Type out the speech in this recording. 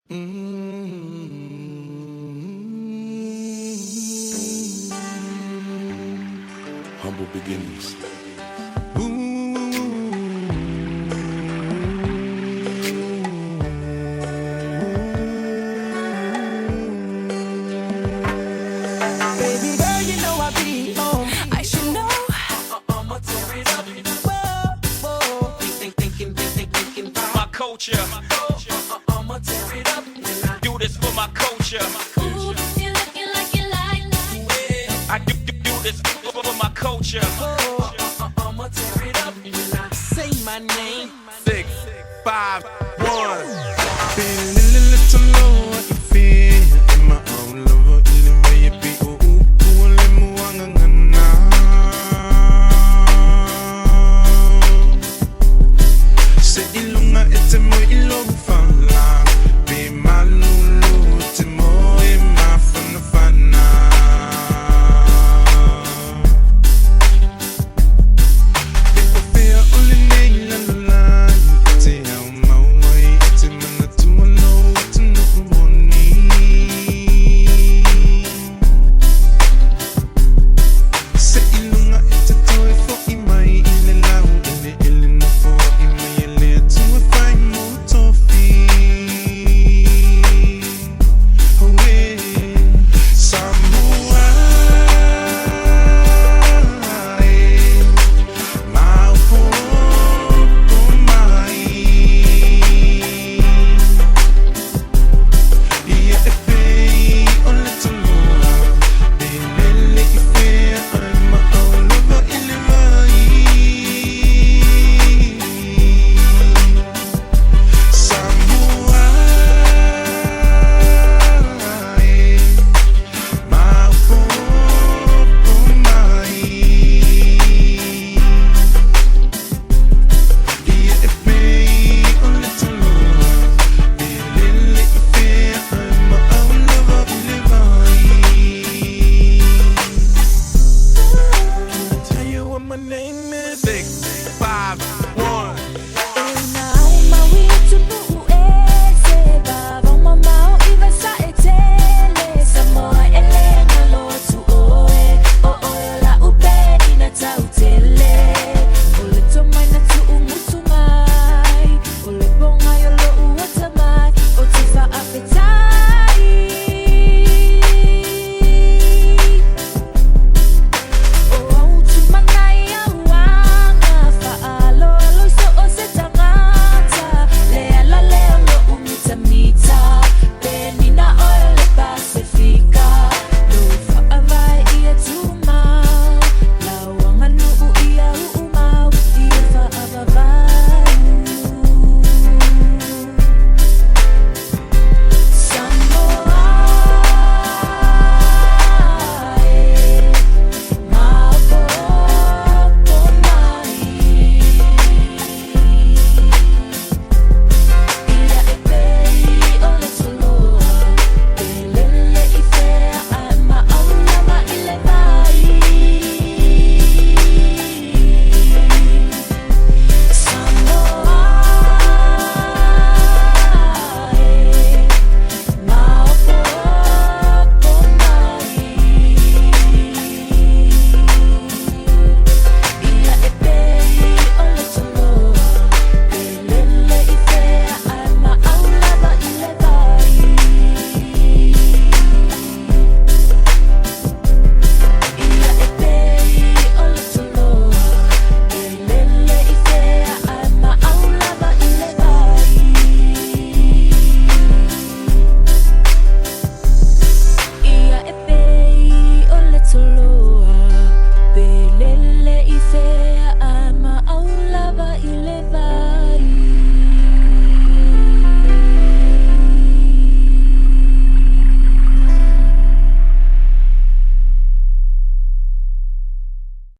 Humble beginnings. Baby girl, you know I be home. I should know. I'ma tear it up. Thinking about my culture. I'ma tear it up. Do this for my culture. Ooh, you looking like you like that. I do this for my culture. I'ma tear it up. Say my name. 6, 5, 1.